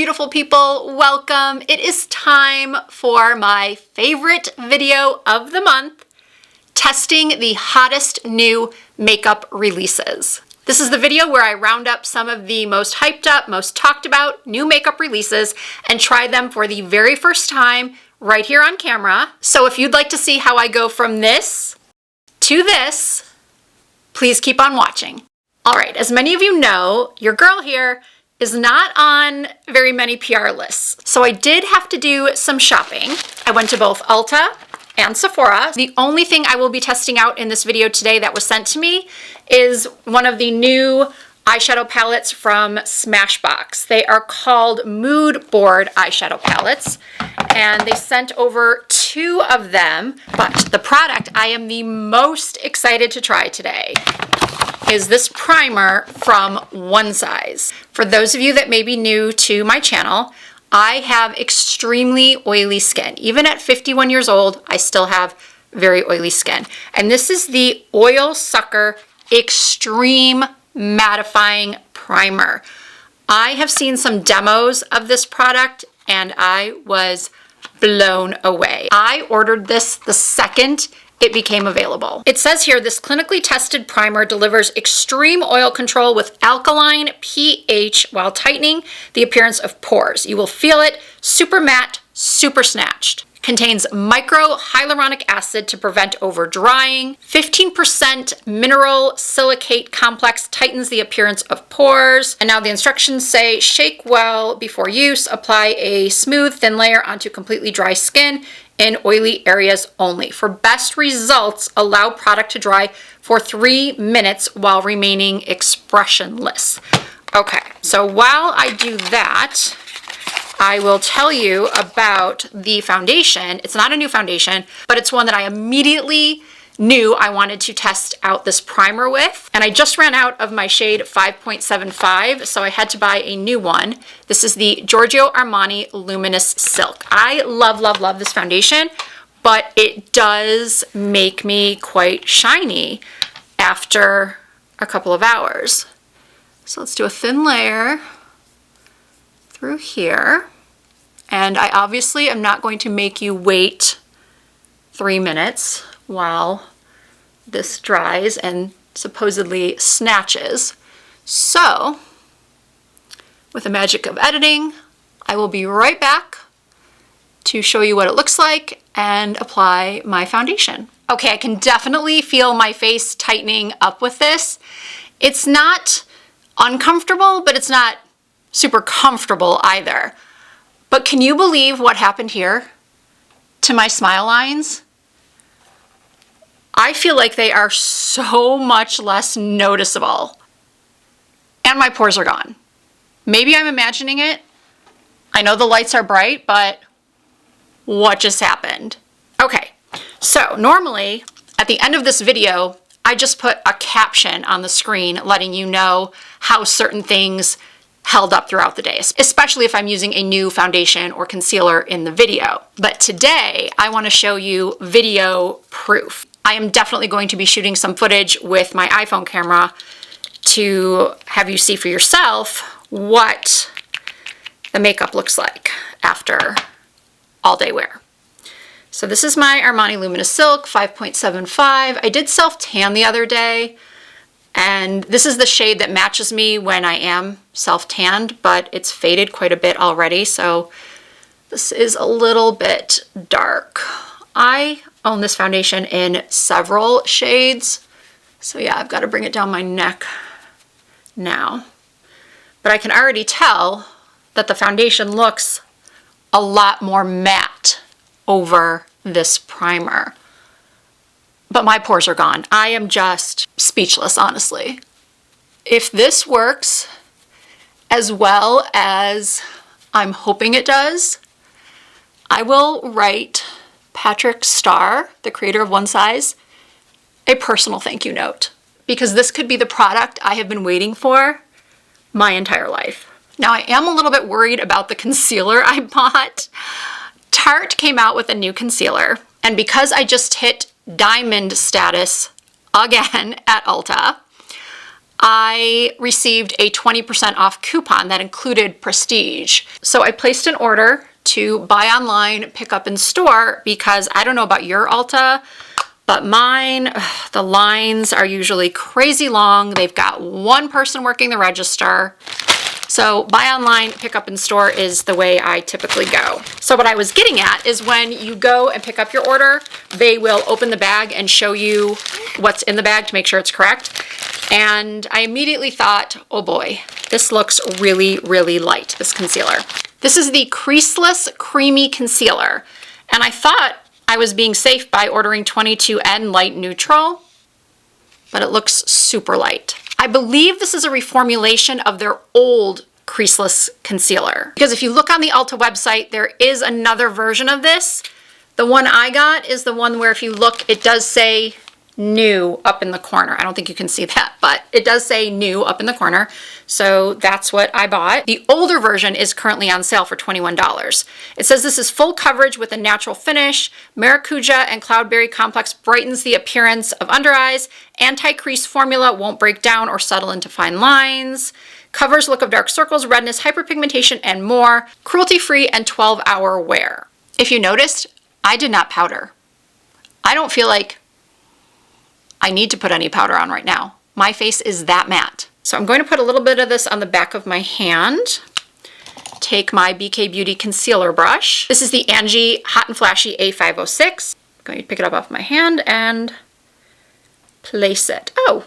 beautiful people, welcome. It is time for my favorite video of the month, testing the hottest new makeup releases. This is the video where I round up some of the most hyped up, most talked about new makeup releases and try them for the very first time right here on camera. So if you'd like to see how I go from this to this, please keep on watching. All right, as many of you know, your girl here is not on very many PR lists. So I did have to do some shopping. I went to both Ulta and Sephora. The only thing I will be testing out in this video today that was sent to me is one of the new eyeshadow palettes from Smashbox. They are called Mood Board eyeshadow palettes, and they sent over 2 of them. But the product I am the most excited to try today is this primer from One Size. For those of you that may be new to my channel, I have extremely oily skin. Even at 51 years old, I still have very oily skin. And this is the Oil Sucker Extreme Mattifying Primer. I have seen some demos of this product and I was blown away. I ordered this the second it became available. It says here, this clinically tested primer delivers extreme oil control with alkaline pH while tightening the appearance of pores. You will feel it, super matte, super snatched. Contains micro hyaluronic acid to prevent over drying. 15% mineral silicate complex tightens the appearance of pores. And now the instructions say, shake well before use, apply a smooth thin layer onto completely dry skin in oily areas only. For best results, allow product to dry for 3 minutes while remaining expressionless. Okay, so while I do that, I will tell you about the foundation. It's not a new foundation, but it's one that I immediately knew I wanted to test out this primer with. And I just ran out of my shade 5.75, so I had to buy a new one. This is the Giorgio Armani Luminous Silk. I love, love, love this foundation, but it does make me quite shiny after a couple of hours. So let's do a thin layer through here. And I obviously am not going to make you wait 3 minutes while this dries and supposedly snatches. So, with the magic of editing, I will be right back to show you what it looks like and apply my foundation. Okay, I can definitely feel my face tightening up with this. It's not uncomfortable, but it's not super comfortable either. But can you believe what happened here to my smile lines? I feel like they are so much less noticeable. And my pores are gone. Maybe I'm imagining it. I know the lights are bright, but what just happened? Okay, so normally at the end of this video, I just put a caption on the screen letting you know how certain things held up throughout the day, especially if I'm using a new foundation or concealer in the video. But today, I want to show you video proof. I am definitely going to be shooting some footage with my iPhone camera to have you see for yourself what the makeup looks like after all day wear. So this is my Armani Luminous Silk 5.75. I did self-tan the other day, and this is the shade that matches me when I am self-tanned, but it's faded quite a bit already, so this is a little bit dark. I own this foundation in several shades, so yeah, I've got to bring it down my neck now. But I can already tell that the foundation looks a lot more matte over this primer. But my pores are gone. I am just speechless, honestly. If this works as well as I'm hoping it does, I will write Patrick Starr, the creator of One Size, a personal thank you note, because this could be the product I have been waiting for my entire life. Now, I am a little bit worried about the concealer I bought. Tarte came out with a new concealer, and because I just hit diamond status again at Ulta, I received a 20% off coupon that included Prestige. So I placed an order to buy online, pick up in store, because I don't know about your Ulta, but mine, the lines are usually crazy long. They've got one person working the register. So buy online, pick up in store is the way I typically go. So what I was getting at is when you go and pick up your order, they will open the bag and show you what's in the bag to make sure it's correct. And I immediately thought, oh boy, this looks really, really light, this concealer. This is the Creaseless Creamy Concealer. And I thought I was being safe by ordering 22N Light Neutral, but it looks super light. I believe this is a reformulation of their old creaseless concealer. Because if you look on the Ulta website, there is another version of this. The one I got is the one where if you look, it does say new up in the corner. I don't think you can see that, but it does say new up in the corner. So that's what I bought. The older version is currently on sale for $21. It says this is full coverage with a natural finish. Maracuja and Cloudberry Complex brightens the appearance of under eyes. Anti-crease formula won't break down or settle into fine lines. Covers look of dark circles, redness, hyperpigmentation, and more. Cruelty-free and 12-hour wear. If you noticed, I did not powder. I don't feel like I need to put any powder on right now. My face is that matte. So I'm going to put a little bit of this on the back of my hand. Take my BK Beauty concealer brush. This is the Angie Hot and Flashy A506. I'm going to pick it up off my hand and place it. Oh,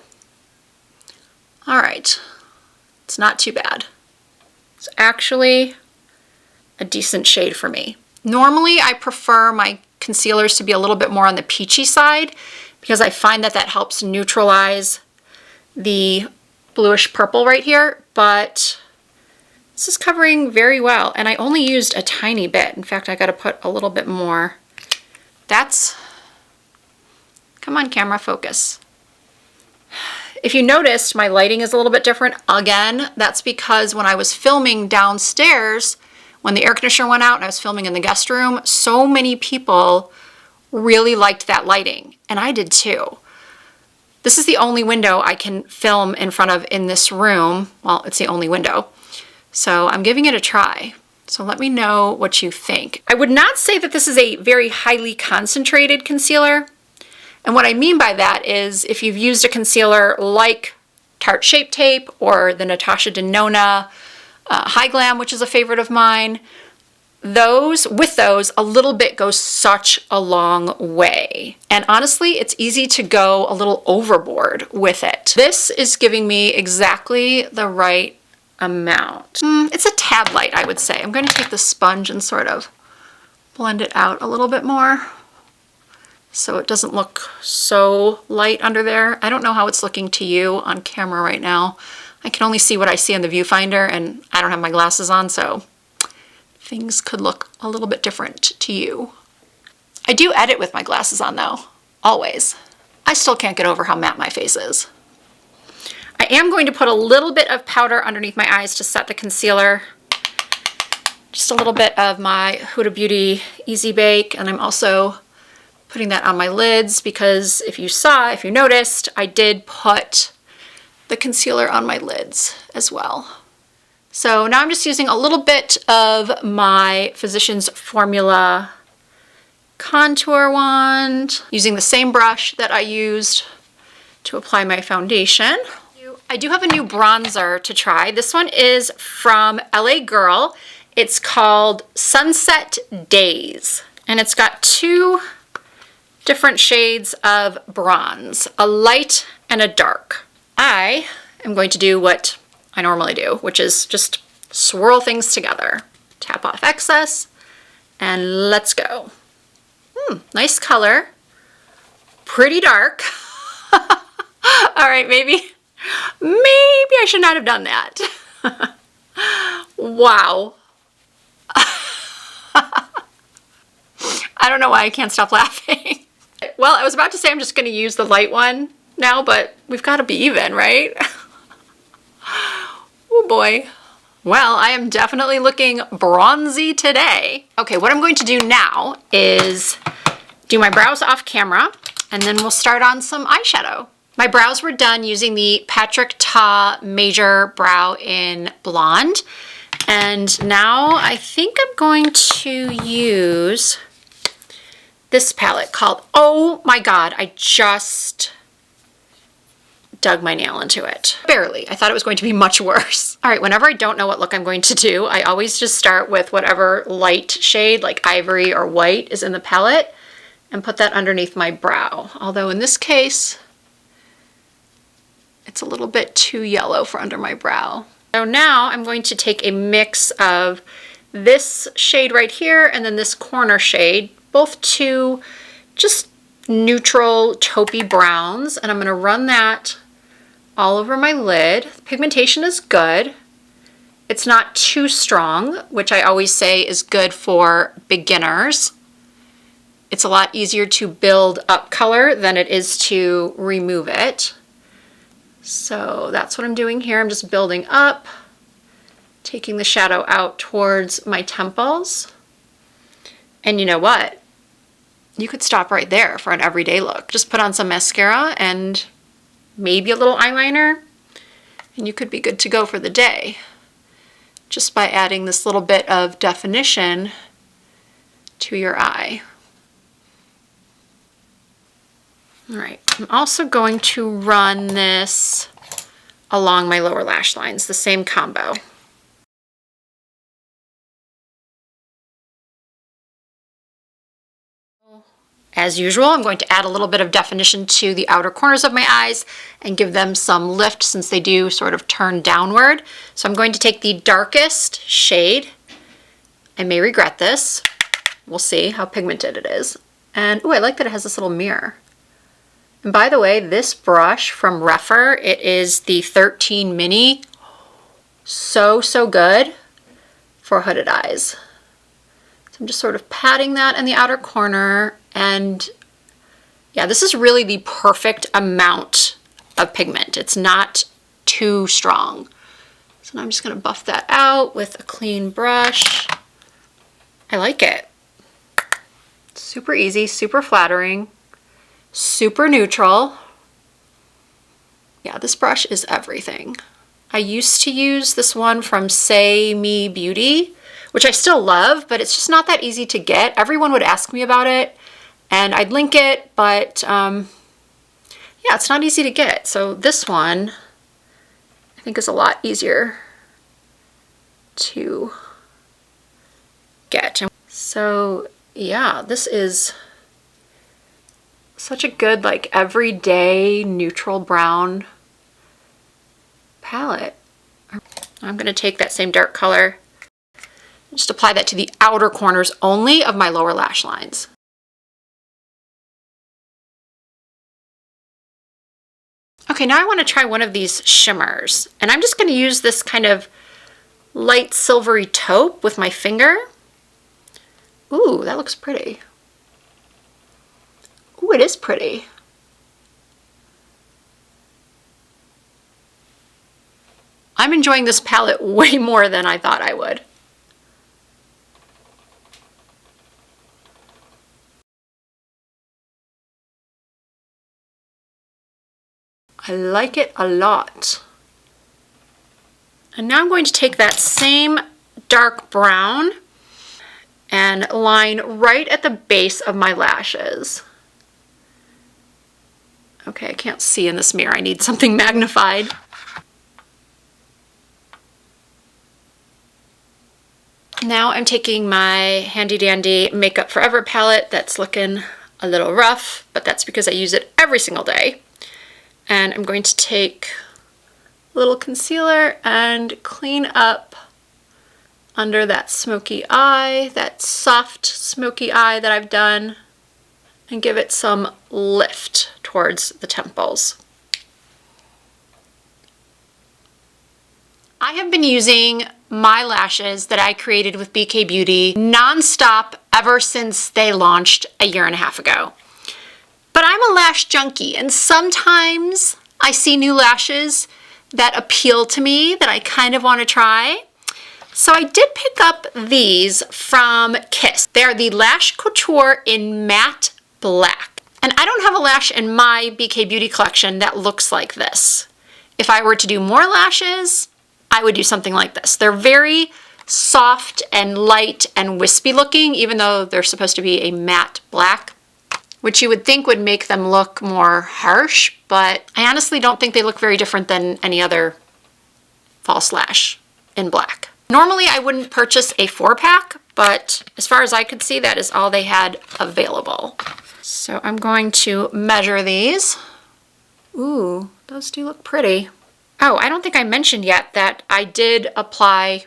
all right. It's not too bad. It's actually a decent shade for me. Normally, I prefer my concealers to be a little bit more on the peachy side because I find that that helps neutralize the bluish purple right here, but this is covering very well, and I only used a tiny bit. In fact, I gotta put a little bit more. That's, come on camera, focus. If you noticed, my lighting is a little bit different. Again, that's because when I was filming downstairs, when the air conditioner went out and I was filming in the guest room, so many people really liked that lighting, and I did too. This is the only window I can film in front of in this room. Well, it's the only window. So I'm giving it a try. So let me know what you think. I would not say that this is a very highly concentrated concealer. And what I mean by that is if you've used a concealer like Tarte Shape Tape or the Natasha Denona High Glam, which is a favorite of mine, with those, a little bit goes such a long way. And honestly, it's easy to go a little overboard with it. This is giving me exactly the right amount. It's a tad light, I would say. I'm going to take the sponge and sort of blend it out a little bit more so it doesn't look so light under there. I don't know how it's looking to you on camera right now. I can only see what I see on the viewfinder, and I don't have my glasses on, so things could look a little bit different to you. I do edit with my glasses on though, always. I still can't get over how matte my face is. I am going to put a little bit of powder underneath my eyes to set the concealer. Just a little bit of my Huda Beauty Easy Bake, and I'm also putting that on my lids because if you noticed, I did put the concealer on my lids as well. So now I'm just using a little bit of my Physicians Formula contour wand, using the same brush that I used to apply my foundation. I do have a new bronzer to try. This one is from LA Girl. It's called Sunset Days, and it's got two different shades of bronze, a light and a dark. I am going to do what I normally do, which is just swirl things together. Tap off excess, and let's go. Nice color. Pretty dark. All right, maybe I should not have done that. Wow. I don't know why I can't stop laughing. Well, I was about to say I'm just going to use the light one now, but we've got to be even, right? Oh boy. Well, I am definitely looking bronzy today. Okay, what I'm going to do now is do my brows off camera, and then we'll start on some eyeshadow. My brows were done using the Patrick Ta Major Brow in Blonde. And now I think I'm going to use this palette called, oh my God, I just dug my nail into it. Barely. I thought it was going to be much worse. All right, whenever I don't know what look I'm going to do, I always just start with whatever light shade, like ivory or white, is in the palette and put that underneath my brow. Although in this case, it's a little bit too yellow for under my brow. So now I'm going to take a mix of this shade right here and then this corner shade, both two just neutral taupey browns, and I'm going to run that all over my lid. The pigmentation is good. It's not too strong, which I always say is good for beginners. It's a lot easier to build up color than it is to remove it. So that's what I'm doing here. I'm just building up, taking the shadow out towards my temples. And you know what? You could stop right there for an everyday look. Just put on some mascara and maybe a little eyeliner, and you could be good to go for the day just by adding this little bit of definition to your eye. All right, I'm also going to run this along my lower lash lines, the same combo. As usual, I'm going to add a little bit of definition to the outer corners of my eyes and give them some lift since they do sort of turn downward. So I'm going to take the darkest shade. I may regret this. We'll see how pigmented it is. And oh, I like that it has this little mirror. And by the way, this brush from Rephr, it is the 13 Mini. So good for hooded eyes. So I'm just sort of patting that in the outer corner. And yeah, this is really the perfect amount of pigment. It's not too strong. So now I'm just going to buff that out with a clean brush. I like it. Super easy, super flattering, super neutral. Yeah, this brush is everything. I used to use this one from Say Me Beauty, which I still love, but it's just not that easy to get. Everyone would ask me about it. And I'd link it, but yeah, it's not easy to get. So this one, I think, is a lot easier to get. So yeah, this is such a good, like, everyday neutral brown palette. I'm going to take that same dark color and just apply that to the outer corners only of my lower lash lines. Okay, now I want to try one of these shimmers, and I'm just going to use this kind of light silvery taupe with my finger. Ooh, that looks pretty. Ooh, it is pretty. I'm enjoying this palette way more than I thought I would. I like it a lot. And now I'm going to take that same dark brown and line right at the base of my lashes. Okay, I can't see in this mirror. I need something magnified. Now I'm taking my handy dandy Makeup Forever palette that's looking a little rough, but that's because I use it every single day. And I'm going to take a little concealer and clean up under that smoky eye, that soft smoky eye that I've done, and give it some lift towards the temples. I have been using my lashes that I created with BK Beauty nonstop ever since they launched a year and a half ago. But I'm a lash junkie, and sometimes I see new lashes that appeal to me that I kind of want to try. So I did pick up these from Kiss. They are the Lash Couture in Matte Black. And I don't have a lash in my BK Beauty collection that looks like this. If I were to do more lashes, I would do something like this. They're very soft and light and wispy looking, even though they're supposed to be a matte black, which you would think would make them look more harsh, but I honestly don't think they look very different than any other false lash in black. Normally I wouldn't purchase a 4-pack, but as far as I could see, that is all they had available. So I'm going to measure these. Ooh, those do look pretty. Oh, I don't think I mentioned yet that I did apply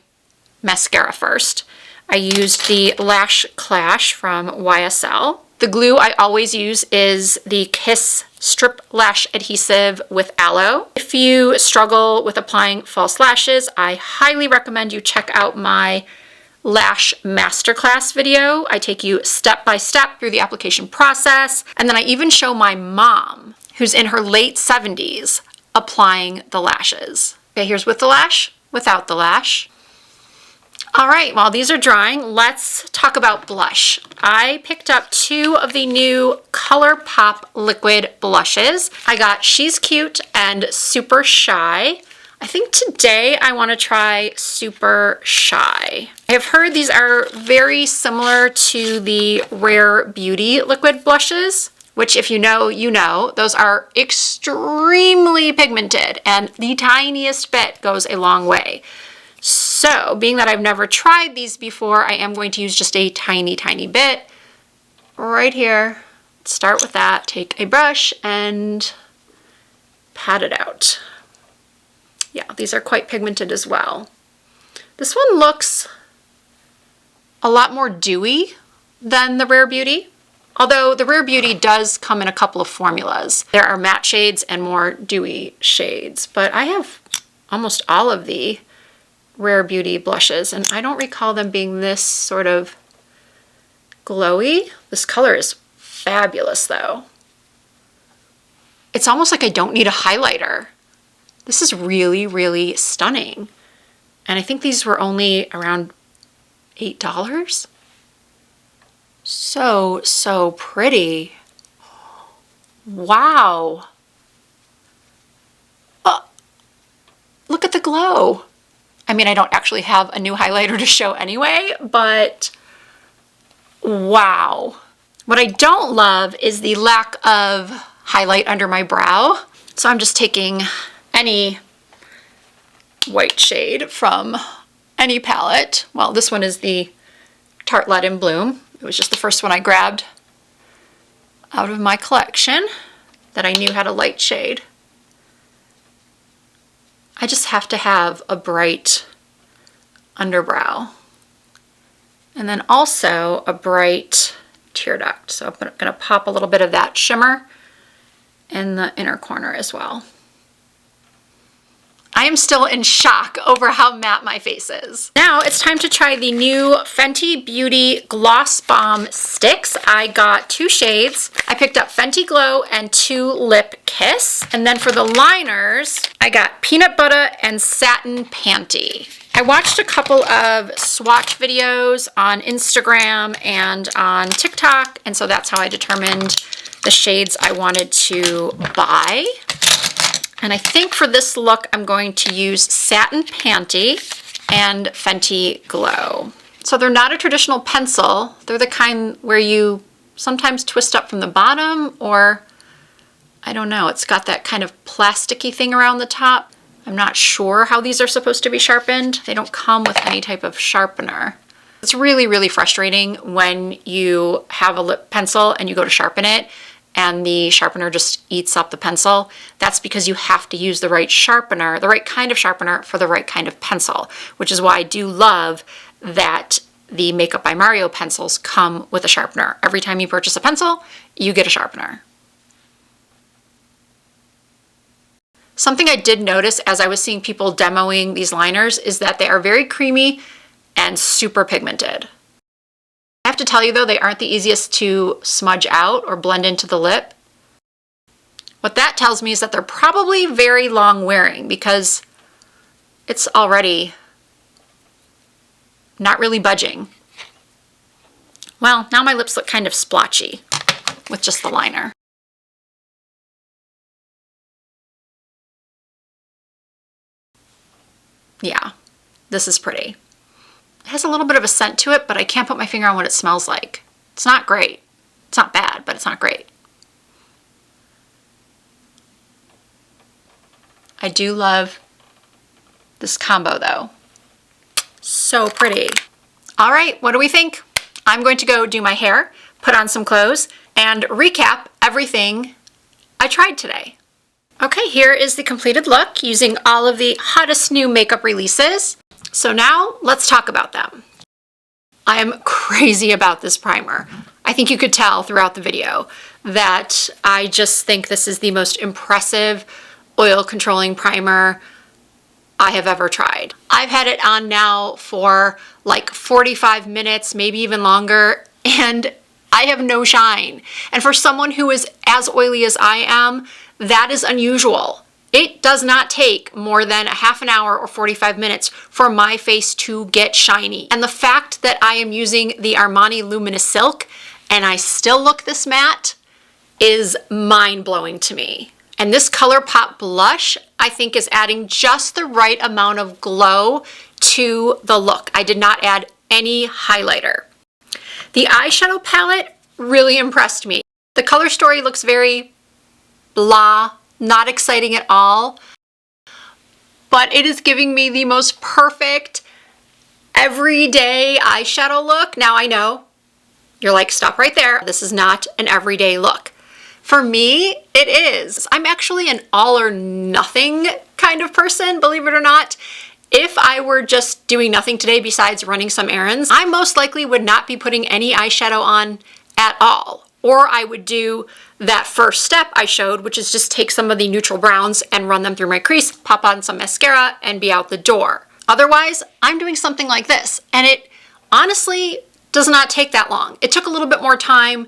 mascara first. I used the Lash Clash from YSL. The glue I always use is the Kiss Strip Lash Adhesive with Aloe. If you struggle with applying false lashes, I highly recommend you check out my Lash Masterclass video. I take you step by step through the application process, and then I even show my mom, who's in her late 70s, applying the lashes. Okay, here's with the lash, without the lash. All right, while these are drying, let's talk about blush. I picked up 2 of the new Colourpop liquid blushes. I got She's Cute and Super Shy. I think today I want to try Super Shy. I have heard these are very similar to the Rare Beauty liquid blushes, which if you know, you know. Those are extremely pigmented and the tiniest bit goes a long way. So, being that I've never tried these before, I am going to use just a tiny, tiny bit right here. Start with that, take a brush and pat it out. Yeah, these are quite pigmented as well. This one looks a lot more dewy than the Rare Beauty, although the Rare Beauty does come in a couple of formulas. There are matte shades and more dewy shades, but I have almost all of the Rare Beauty blushes, and I don't recall them being this sort of glowy. This color is fabulous though. It's almost like I don't need a highlighter. This is really, really stunning. And I think these were only around $8. So, so pretty. Wow. Look at the glow. I mean, I don't actually have a new highlighter to show anyway, but wow. What I don't love is the lack of highlight under my brow. So I'm just taking any white shade from any palette. Well, this one is the Tartelette in Bloom. It was just the first one I grabbed out of my collection that I knew had a light shade. I just have to have a bright underbrow. And then also a bright tear duct. So I'm going to pop a little bit of that shimmer in the inner corner as well. I am still in shock over how matte my face is. Now it's time to try the new Fenty Beauty Gloss Bomb Sticks. I got 2 shades. I picked up Fenty Glow and 2 Lip Kiss. And then for the liners, I got Peanut Butter and Satin Panty. I watched a couple of swatch videos on Instagram and on TikTok, and so that's how I determined the shades I wanted to buy. And I think for this look, I'm going to use Satin Panty and Fenty Glow. So they're not a traditional pencil. They're the kind where you sometimes twist up from the bottom, or I don't know, it's got that kind of plasticky thing around the top. I'm not sure how these are supposed to be sharpened. They don't come with any type of sharpener. It's really, really frustrating when you have a lip pencil and you go to sharpen it and the sharpener just eats up the pencil. That's because you have to use the right sharpener, the right kind of sharpener for the right kind of pencil, which is why I do love that the Makeup by Mario pencils come with a sharpener. Every time you purchase a pencil, you get a sharpener. Something I did notice as I was seeing people demoing these liners is that they are very creamy and super pigmented. I have to tell you though, they aren't the easiest to smudge out or blend into the lip. What that tells me is that they're probably very long wearing because it's already not really budging. Well, now my lips look kind of splotchy with just the liner. Yeah, this is pretty. It has a little bit of a scent to it, but I can't put my finger on what it smells like. It's not great. It's not bad, but it's not great. I do love this combo though. So pretty. All right, what do we think? I'm going to go do my hair, put on some clothes, and recap everything I tried today. Okay, here is the completed look using all of the hottest new makeup releases. So now let's talk about them. I am crazy about this primer. I think you could tell throughout the video that I just think this is the most impressive oil controlling primer I have ever tried. I've had it on now for like 45 minutes, maybe even longer, and I have no shine. And for someone who is as oily as I am, that is unusual. It does not take more than a half an hour or 45 minutes for my face to get shiny. And the fact that I am using the Armani Luminous Silk and I still look this matte is mind-blowing to me. And this Colourpop blush, I think, is adding just the right amount of glow to the look. I did not add any highlighter. The eyeshadow palette really impressed me. The color story looks very blah, not exciting at all, but it is giving me the most perfect everyday eyeshadow look. Now I know you're like, stop right there. This is not an everyday look. For me, it is. I'm actually an all or nothing kind of person, believe it or not. If I were just doing nothing today besides running some errands, I most likely would not be putting any eyeshadow on at all. Or I would do that first step I showed, which is just take some of the neutral browns and run them through my crease, pop on some mascara, and be out the door. Otherwise, I'm doing something like this, and it honestly does not take that long. It took a little bit more time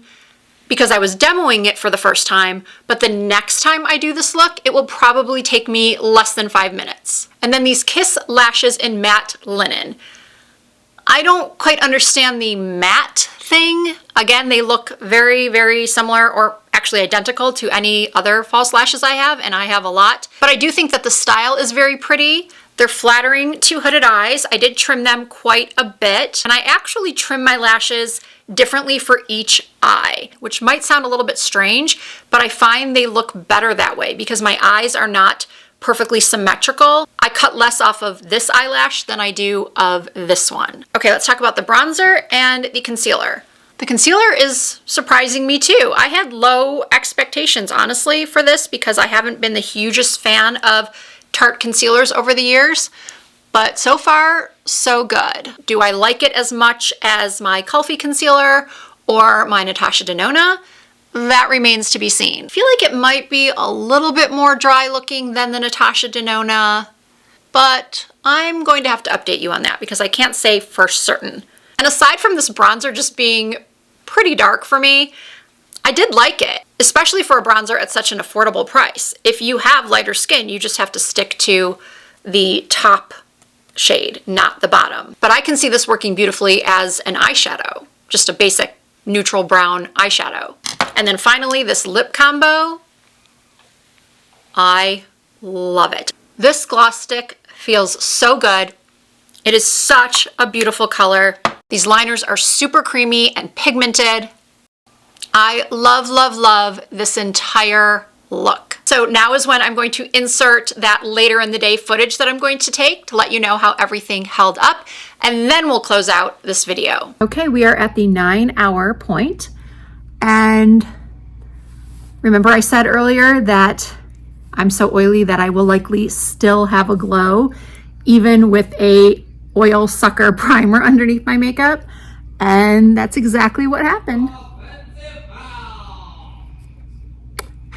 because I was demoing it for the first time, but the next time I do this look, it will probably take me less than 5 minutes. And then these Kiss lashes in matte linen. I don't quite understand the matte thing. Again, they look very, very similar, or actually identical to any other false lashes I have, and I have a lot. But I do think that the style is very pretty. They're flattering to hooded eyes. I did trim them quite a bit, and I actually trim my lashes differently for each eye, which might sound a little bit strange, but I find they look better that way because my eyes are not perfectly symmetrical. I cut less off of this eyelash than I do of this one. Okay, let's talk about the bronzer and the concealer. The concealer is surprising me too. I had low expectations, honestly, for this because I haven't been the hugest fan of Tarte concealers over the years, but so far, so good. Do I like it as much as my Kulfi concealer or my Natasha Denona? That remains to be seen. I feel like it might be a little bit more dry looking than the Natasha Denona, but I'm going to have to update you on that because I can't say for certain. And aside from this bronzer just being pretty dark for me, I did like it, especially for a bronzer at such an affordable price. If you have lighter skin, you just have to stick to the top shade, not the bottom. But I can see this working beautifully as an eyeshadow, just a basic neutral brown eyeshadow. And then finally, this lip combo, I love it. This gloss stick feels so good. It is such a beautiful color. These liners are super creamy and pigmented. I love, love, love this entire look. So now is when I'm going to insert that later in the day footage that I'm going to take to let you know how everything held up, and then we'll close out this video. Okay, we are at the 9-hour point, and remember I said earlier that I'm so oily that I will likely still have a glow even with a oil sucker primer underneath my makeup, and that's exactly what happened.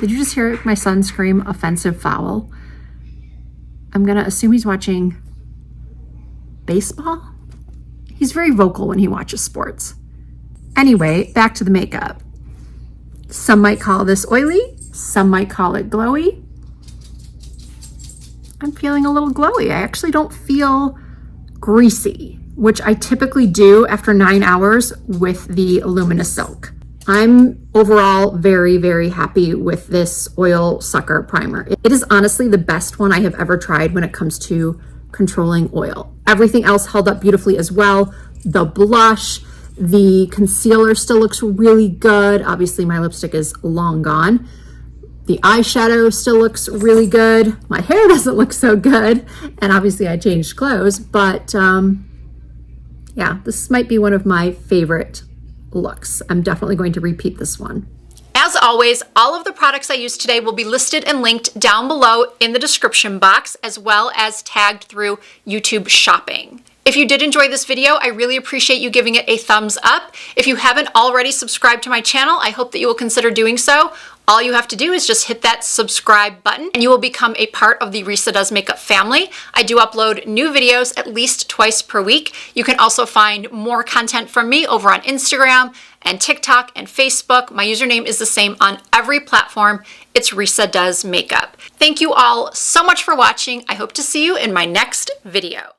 Did you just hear my son scream offensive foul? I'm gonna assume he's watching baseball. He's very vocal when he watches sports. Anyway, back to the makeup. Some might call this oily, some might call it glowy. I'm feeling a little glowy. I actually don't feel greasy, which I typically do after 9 hours with the Luminous Silk. I'm overall very, very happy with this oil sucker primer. It is honestly the best one I have ever tried when it comes to controlling oil. Everything else held up beautifully as well. The blush, the concealer still looks really good. Obviously my lipstick is long gone. The eyeshadow still looks really good. My hair doesn't look so good. And obviously I changed clothes, but yeah, this might be one of my favorite looks. I'm definitely going to repeat this one. As always, all of the products I used today will be listed and linked down below in the description box, as well as tagged through YouTube Shopping. If you did enjoy this video, I really appreciate you giving it a thumbs up. If you haven't already subscribed to my channel, I hope that you will consider doing so. All you have to do is just hit that subscribe button and you will become a part of the Risa Does Makeup family. I do upload new videos at least twice per week. You can also find more content from me over on Instagram and TikTok and Facebook. My username is the same on every platform. It's Risa Does Makeup. Thank you all so much for watching. I hope to see you in my next video.